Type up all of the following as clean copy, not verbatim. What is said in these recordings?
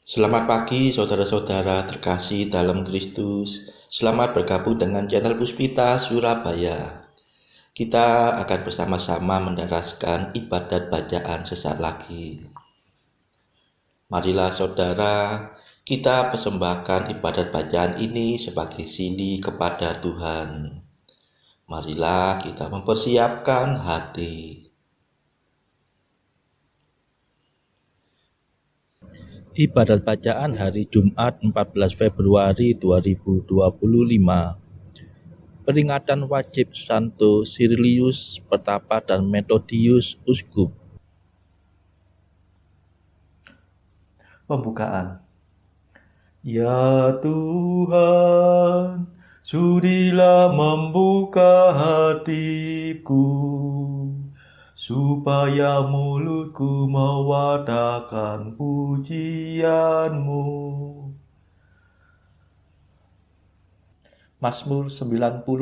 Selamat pagi saudara-saudara terkasih dalam Kristus. Selamat bergabung dengan channel Puspita Surabaya. Kita akan bersama-sama mendaraskan ibadat bacaan sesaat lagi. Marilah saudara, kita persembahkan ibadat bacaan ini sebagai sili kepada Tuhan. Marilah kita mempersiapkan hati. Ibadat bacaan hari Jumat 14 Februari 2025. Peringatan wajib Santo Sirilius Petapa dan Metodius Uskup. Pembukaan. Ya Tuhan, sudilah membuka hatiku, supaya mulutku mewartakan pujian-Mu. Mazmur 94.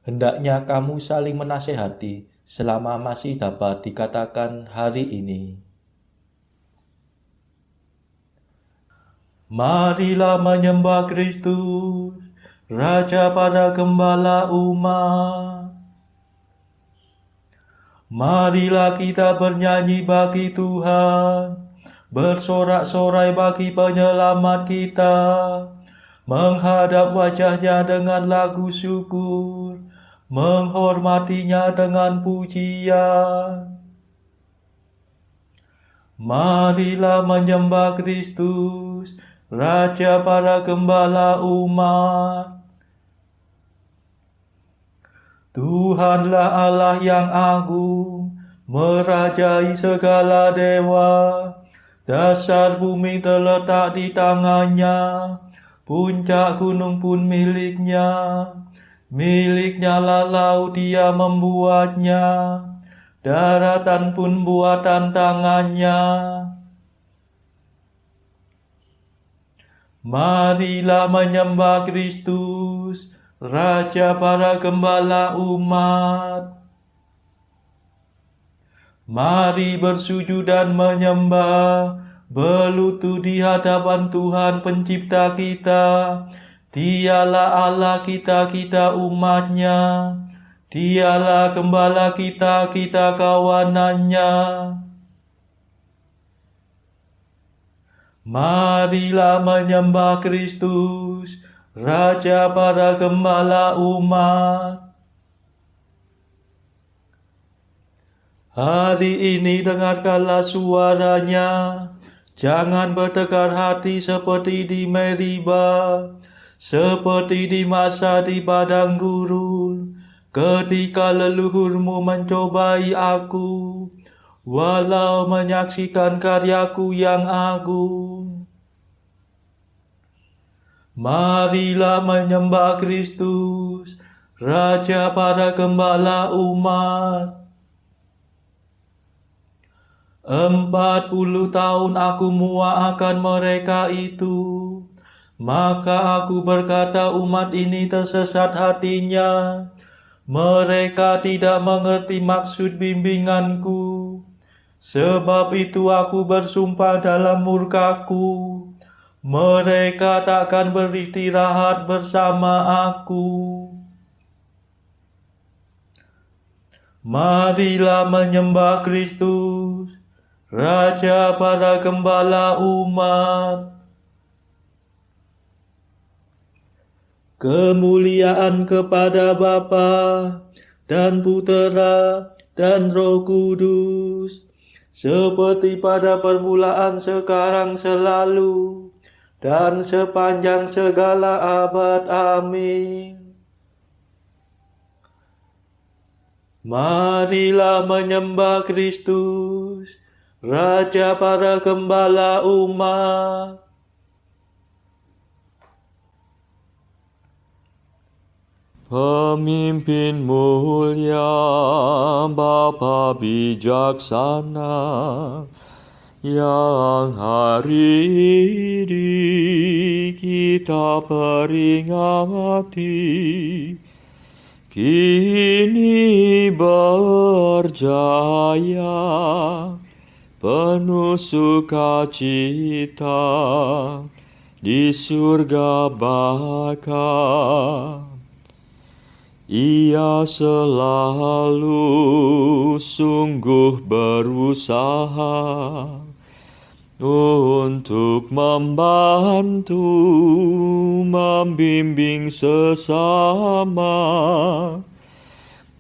Hendaknya kamu saling menasehati selama masih dapat dikatakan hari ini. Marilah menyembah Kristus, Raja para gembala umat. Marilah kita bernyanyi bagi Tuhan, bersorak-sorai bagi penyelamat kita, menghadap wajahnya dengan lagu syukur, menghormatinya dengan pujian. Marilah menyembah Kristus, Raja para gembala umat. Tuhanlah Allah yang agung, merajai segala dewa. Dasar bumi terletak di tangannya, puncak gunung pun miliknya. Miliknya lah laut, dia membuatnya, daratan pun buatan tangannya. Marilah menyembah Kristus, Raja para gembala umat. Mari bersujud dan menyembah, berlutut di hadapan Tuhan pencipta kita. Dialah Allah kita, kita umatnya. Dialah gembala kita, kita kawanannya. Marilah menyembah Kristus, Raja para gembala umat. Hari ini dengarkanlah suaranya, jangan bertegar hati seperti di Meriba, seperti di masa di padang gurun, ketika leluhurmu mencobai aku, walau menyaksikan karyaku yang agung. Marilah menyembah Kristus, Raja para gembala umat. 40 tahun aku muak akan mereka itu. Maka aku berkata, umat ini tersesat hatinya. Mereka tidak mengerti maksud bimbinganku. Sebab itu aku bersumpah dalam murkaku, mereka takkan beristirahat bersama aku. Marilah menyembah Kristus, Raja para gembala umat. Kemuliaan kepada Bapa dan Putera dan Roh Kudus, seperti pada permulaan, sekarang, selalu, dan sepanjang segala abad. Amin. Marilah menyembah Kristus, Raja para gembala umat. Pemimpin mulia, Bapa bijaksana, yang hari ini kita peringati, kini berjaya penuh sukacita di surga Bapa. Ia selalu sungguh berusaha untuk membantu, membimbing sesama,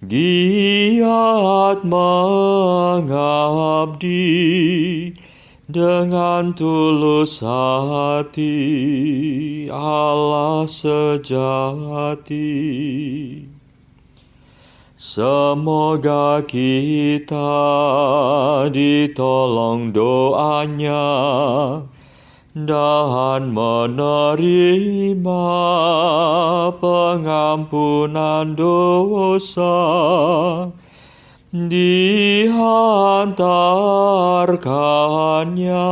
giat mengabdi dengan tulus hati Allah sejati. Semoga kita ditolong doanya dan menerima pengampunan dosa, dihantarkannya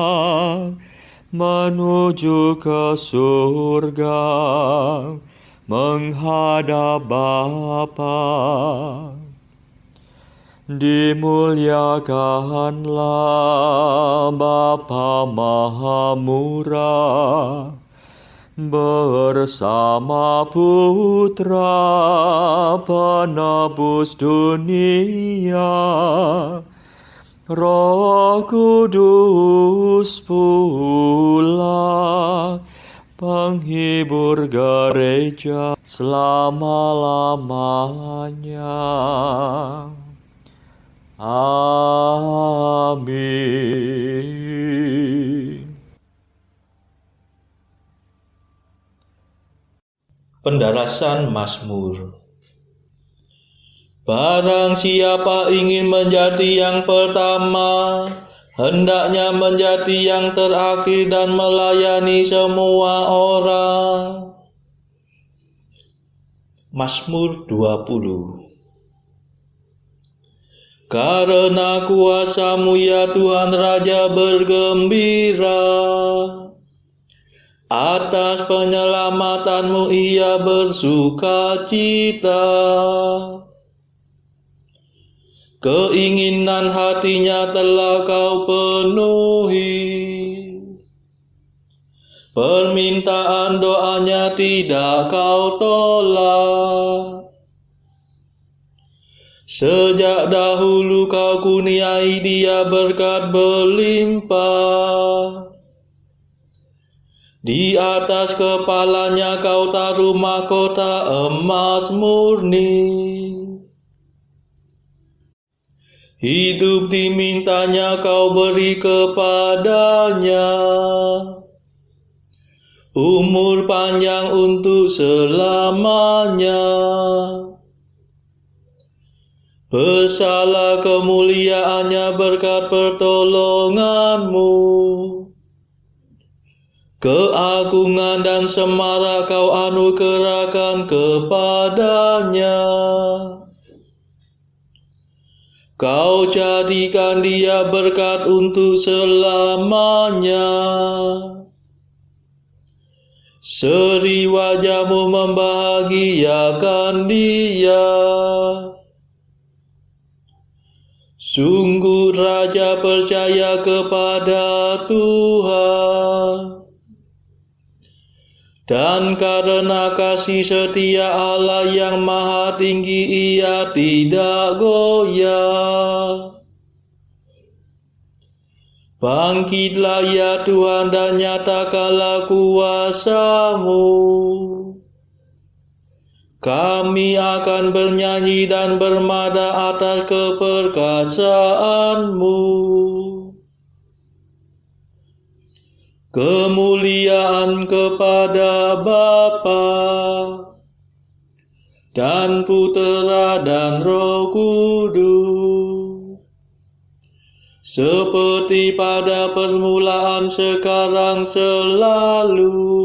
menuju ke surga menghadap Bapa. Dimuliakanlah Bapa Maha Murah bersama Putra Penebus dunia, Roh Kudus pula penghibur gereja selama-lamanya. Amin. Pendarasan Mazmur. Barang siapa ingin menjadi yang pertama, hendaknya menjadi yang terakhir dan melayani semua orang. Mazmur 20. Karena kuasa-Mu ya Tuhan Raja bergembira, atas penyelamatan-Mu ia bersukacita. Keinginan hatinya telah Kau penuhi, permintaan doanya tidak Kau tolak. Sejak dahulu Kau kurniai dia berkat berlimpah. Di atas kepalanya Kau taruh mahkota emas murni. Hidup dimintanya Kau beri kepadanya, umur panjang untuk selamanya. Besarlah kemuliaannya berkat pertolongan-Mu. Keagungan dan semarak Kau anugerahkan kepadanya. Kau jadikan dia berkat untuk selamanya. Seri wajah-Mu membahagiakan dia. Sungguh Raja percaya kepada Tuhan, dan karena kasih setia Allah yang maha tinggi ia tidak goyah. Bangkitlah ya Tuhan dan nyatakanlah kuasa-Mu. Kami akan bernyanyi dan bermada atas keperkasaan-Mu. Kemuliaan kepada Bapa dan Putera dan Roh Kudus, seperti pada permulaan, sekarang, selalu,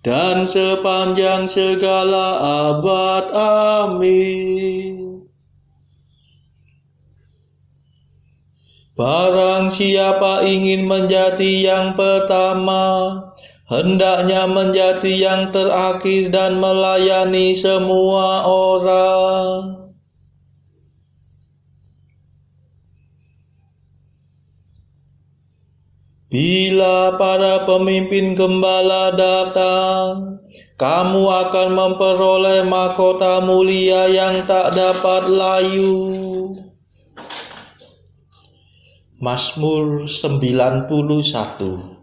dan sepanjang segala abad. Amin. Barang siapa ingin menjadi yang pertama, hendaknya menjadi yang terakhir dan melayani semua orang. Bila para pemimpin gembala datang, kamu akan memperoleh mahkota mulia yang tak dapat layu. Mazmur 91.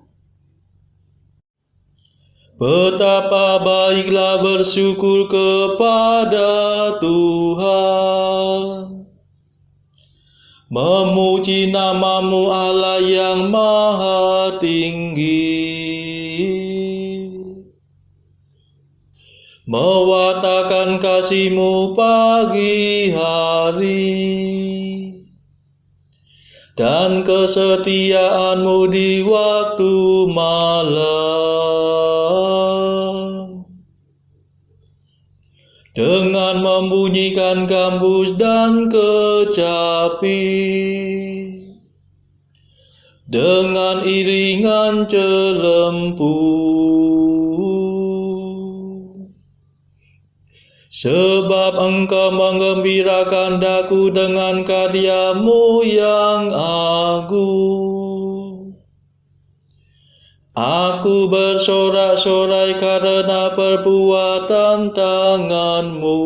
Betapa baiklah bersyukur kepada Tuhan, memuji nama-Mu Allah yang maha tinggi, mewartakan kasih-Mu pagi hari, dan kesetiaan-Mu di waktu malam. Dengan membunyikan gambus dan kecapi, dengan iringan celempu, sebab Engkau menggembirakan daku dengan karya-Mu yang agung. Aku bersorak-sorai karena perbuatan tangan-Mu.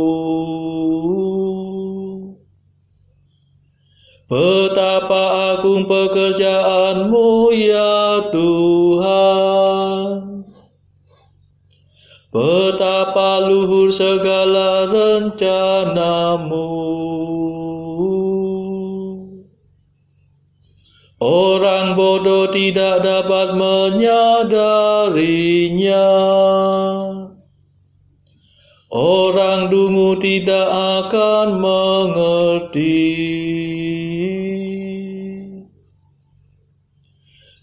Betapa agung pekerjaan-Mu ya Tuhan, betapa luhur segala rencana-Mu. Orang bodoh tidak dapat menyadarinya. Orang dungu tidak akan mengerti.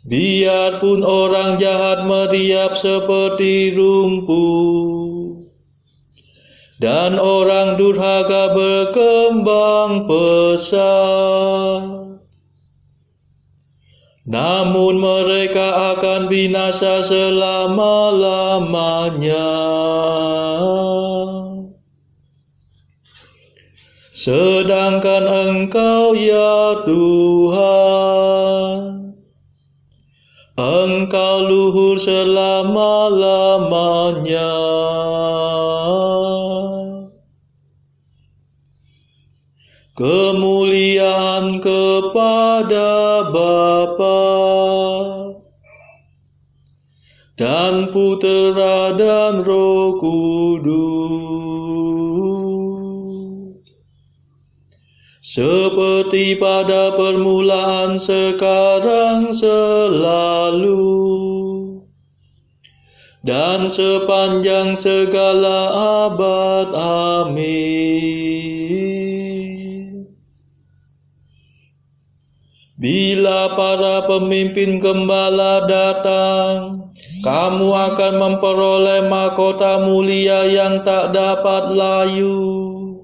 Biarpun orang jahat meriap seperti rumput, dan orang durhaka berkembang pesat, namun mereka akan binasa selama-lamanya. Sedangkan Engkau ya Tuhan, Engkau luhur selama-lamanya. Kemuliaan kepada Bapa dan Putera dan Roh Kudus, seperti pada permulaan, sekarang, selalu, dan sepanjang segala abad. Amin. Bila para pemimpin gembala datang, kamu akan memperoleh mahkota mulia yang tak dapat layu.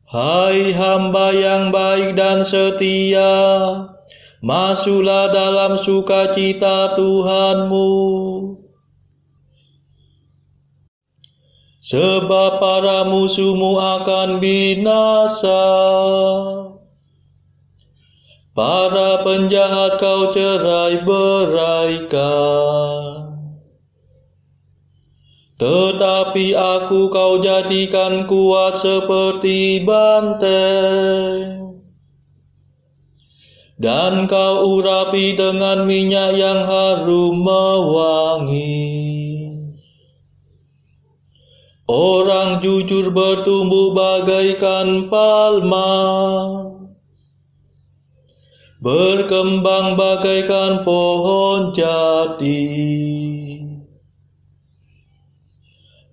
Hai hamba yang baik dan setia, masuklah dalam sukacita Tuhanmu. Sebab para musuhmu akan binasa, para penjahat kau cerai-beraikan. Tetapi aku kau jadikan kuat seperti banteng, dan kau urapi dengan minyak yang harum mewangi. Orang jujur bertumbuh bagaikan palma, berkembang bagaikan pohon jati.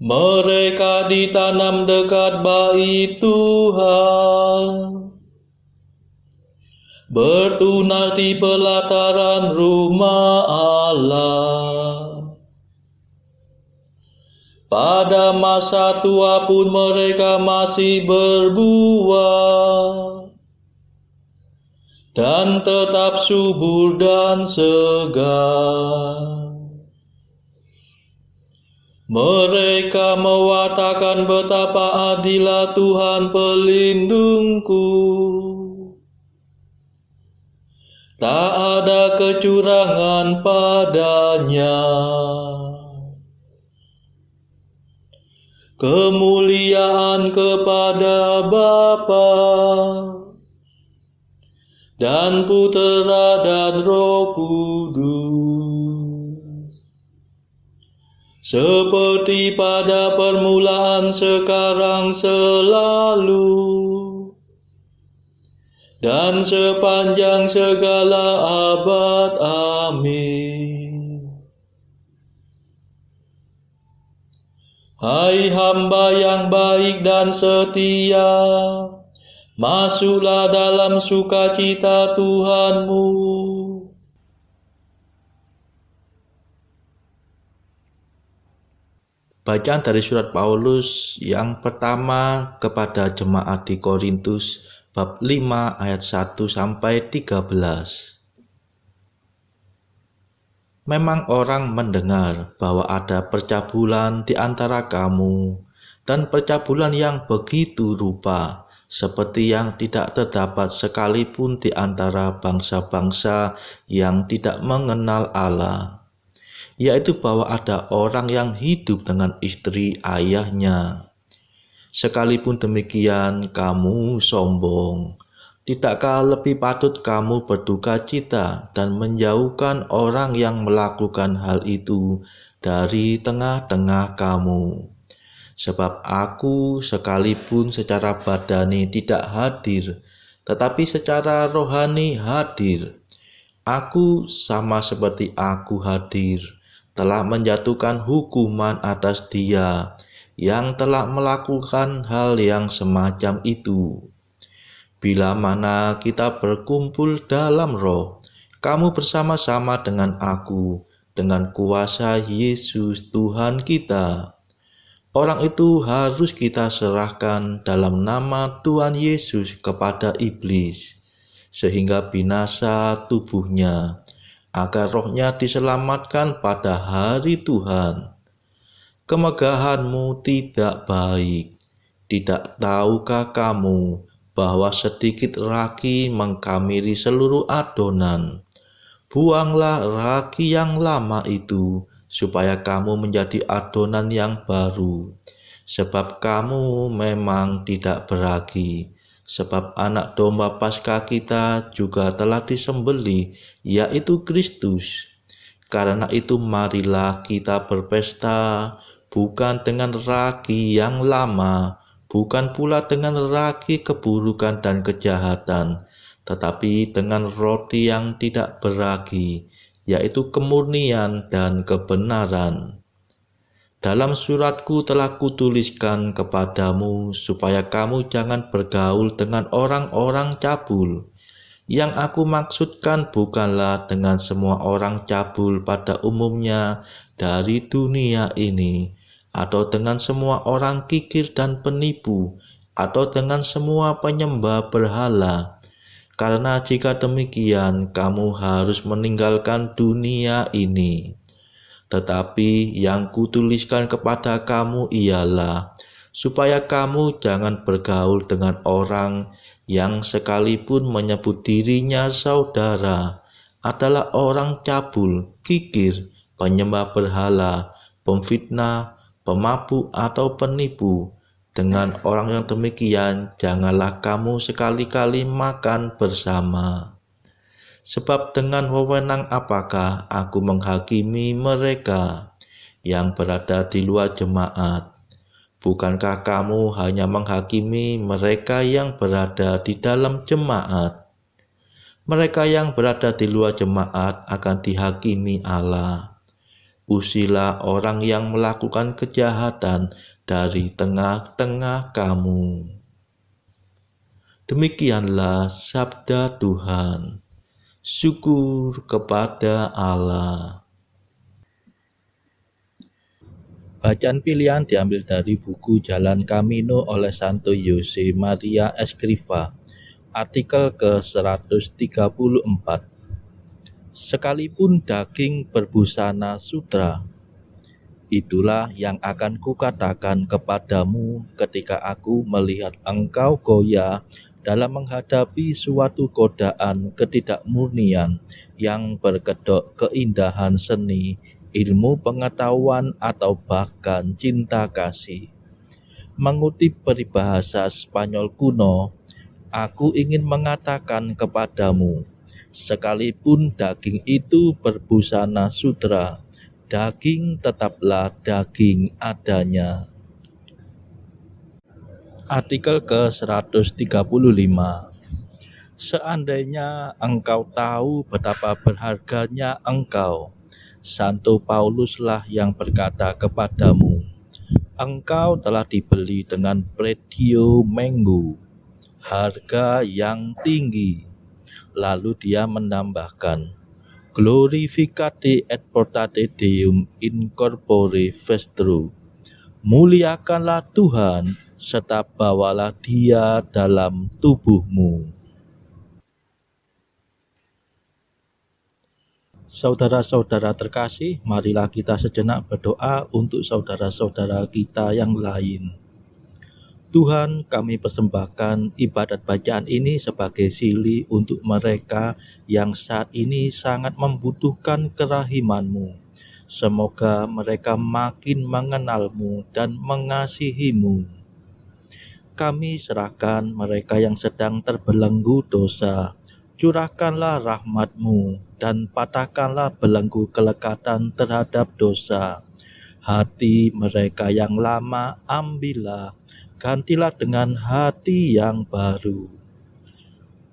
Mereka ditanam dekat bait Tuhan, bertunas di pelataran rumah Allah. Pada masa tua pun mereka masih berbuah, dan tetap subur dan segar. Mereka mewartakan betapa adilah Tuhan pelindungku. Tak ada kecurangan padanya. Kemuliaan kepada Bapa dan Putera dan Roh Kudus, seperti pada permulaan, sekarang, selalu, dan sepanjang segala abad. Amin. Hai hamba yang baik dan setia, masuklah dalam sukacita Tuhanmu. Bacaan dari surat Paulus yang pertama kepada jemaat di Korintus bab 5 ayat 1 sampai 13. Memang orang mendengar bahwa ada percabulan di antara kamu, dan percabulan yang begitu rupa, seperti yang tidak terdapat sekalipun di antara bangsa-bangsa yang tidak mengenal Allah, yaitu bahwa ada orang yang hidup dengan istri ayahnya. Sekalipun demikian, kamu sombong. Tidakkah lebih patut kamu berduka cita dan menjauhkan orang yang melakukan hal itu dari tengah-tengah kamu? Sebab aku sekalipun secara badani tidak hadir, tetapi secara rohani hadir. Aku sama seperti aku hadir, telah menjatuhkan hukuman atas dia yang telah melakukan hal yang semacam itu. Bila mana kita berkumpul dalam roh, kamu bersama-sama dengan aku, dengan kuasa Yesus Tuhan kita. Orang itu harus kita serahkan dalam nama Tuhan Yesus kepada iblis, sehingga binasa tubuhnya, agar rohnya diselamatkan pada hari Tuhan. Kemegahanmu tidak baik. Tidak tahukah kamu bahwa sedikit ragi mengkamiri seluruh adonan? Buanglah ragi yang lama itu, supaya kamu menjadi adonan yang baru. Sebab kamu memang tidak beragi. Sebab anak domba Paskah kita juga telah disembelih, yaitu Kristus. Karena itu marilah kita berpesta, bukan dengan ragi yang lama, bukan pula dengan ragi keburukan dan kejahatan, tetapi dengan roti yang tidak beragi, yaitu kemurnian dan kebenaran. Dalam suratku telah kutuliskan kepadamu, supaya kamu jangan bergaul dengan orang-orang cabul. Yang aku maksudkan bukanlah dengan semua orang cabul pada umumnya dari dunia ini, atau dengan semua orang kikir dan penipu, atau dengan semua penyembah berhala. Karena jika demikian, kamu harus meninggalkan dunia ini. Tetapi yang kutuliskan kepada kamu ialah, supaya kamu jangan bergaul dengan orang yang sekalipun menyebut dirinya saudara adalah orang cabul, kikir, penyembah berhala, pemfitnah, pemabuk atau penipu. Dengan orang yang demikian, janganlah kamu sekali-kali makan bersama. Sebab dengan wewenang apakah aku menghakimi mereka yang berada di luar jemaat? Bukankah kamu hanya menghakimi mereka yang berada di dalam jemaat? Mereka yang berada di luar jemaat akan dihakimi Allah. Usilah orang yang melakukan kejahatan dari tengah-tengah kamu. Demikianlah sabda Tuhan. Syukur kepada Allah. Bacaan pilihan diambil dari buku Jalan Camino oleh Santo Jose Maria Escrivá, artikel ke-134. Sekalipun daging berbusana sutra, Itulah yang akan kukatakan kepadamu ketika aku melihat engkau goyah dalam menghadapi suatu godaan ketidakmurnian yang berkedok keindahan seni, ilmu pengetahuan atau bahkan cinta kasih. Mengutip peribahasa Spanyol kuno, aku ingin mengatakan kepadamu, sekalipun daging itu berbusana sudra, daging tetaplah daging adanya. Artikel ke-135. Seandainya engkau tahu betapa berharganya engkau, Santo Pauluslah yang berkata kepadamu, engkau telah dibeli dengan predio menggu, harga yang tinggi. Lalu dia menambahkan, glorificate et portate Deum in corpore vestru. Muliakanlah Tuhan, serta bawalah Dia dalam tubuhmu. Saudara-saudara terkasih, marilah kita sejenak berdoa untuk saudara-saudara kita yang lain. Tuhan, kami persembahkan ibadat bacaan ini sebagai silih untuk mereka yang saat ini sangat membutuhkan kerahiman-Mu. Semoga mereka makin mengenal-Mu dan mengasihi-Mu. Kami serahkan mereka yang sedang terbelenggu dosa. Curahkanlah rahmat-Mu dan patahkanlah belenggu kelekatan terhadap dosa. Hati mereka yang lama ambillah, gantilah dengan hati yang baru.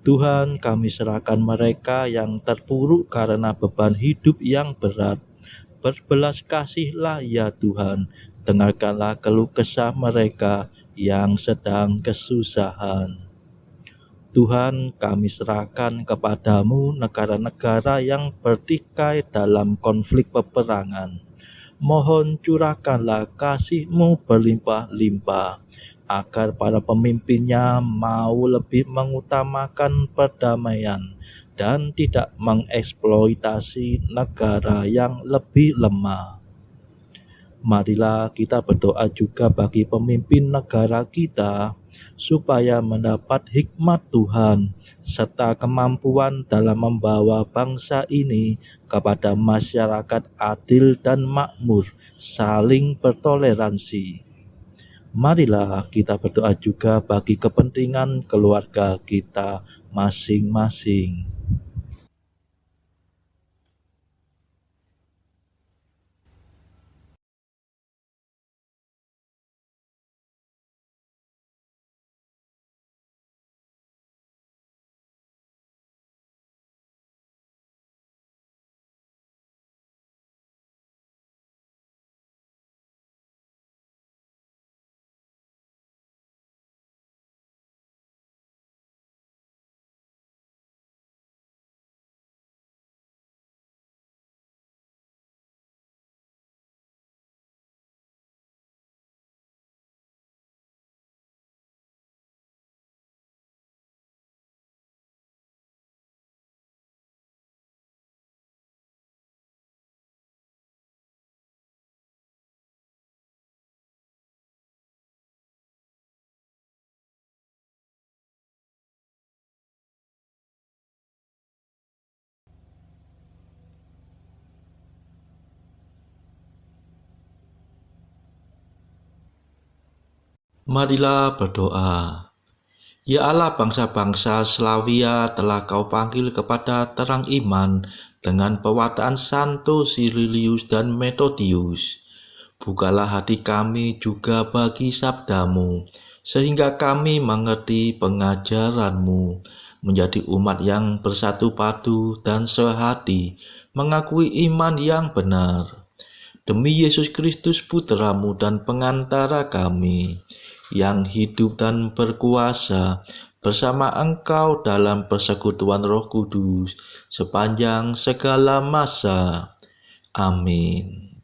Tuhan, kami serahkan mereka yang terpuruk karena beban hidup yang berat. Berbelas kasihlah ya Tuhan, dengarkanlah keluh kesah mereka yang sedang kesusahan. Tuhan, kami serahkan kepadamu negara-negara yang bertikai dalam konflik peperangan. Mohon curahkanlah kasih-Mu berlimpah-limpah, agar para pemimpinnya mau lebih mengutamakan perdamaian dan tidak mengeksploitasi negara yang lebih lemah. Marilah kita berdoa juga bagi pemimpin negara kita, supaya mendapat hikmat Tuhan, serta kemampuan dalam membawa bangsa ini kepada masyarakat adil dan makmur, saling bertoleransi. Marilah kita berdoa juga bagi kepentingan keluarga kita masing-masing. Marilah berdoa. Ya Allah, bangsa-bangsa Slavia telah Kau panggil kepada terang iman dengan pewataan Santo Sirilius dan Methodius. Bukalah hati kami juga bagi sabda-Mu, sehingga kami mengerti pengajaran-Mu, menjadi umat yang bersatu padu dan sehati, mengakui iman yang benar. Demi Yesus Kristus Putra-Mu dan pengantara kami, yang hidup dan berkuasa bersama Engkau dalam persekutuan Roh Kudus sepanjang segala masa. Amin.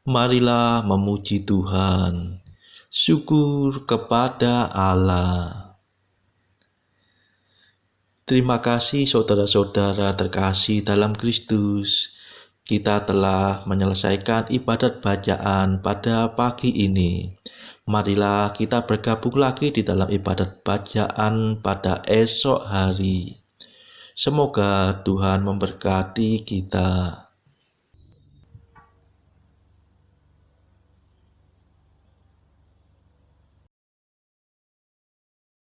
Marilah memuji Tuhan. Syukur kepada Allah. Terima kasih saudara-saudara terkasih dalam Kristus. Kita telah menyelesaikan ibadat bacaan pada pagi ini. Marilah kita bergabung lagi di dalam ibadat bacaan pada esok hari. Semoga Tuhan memberkati kita.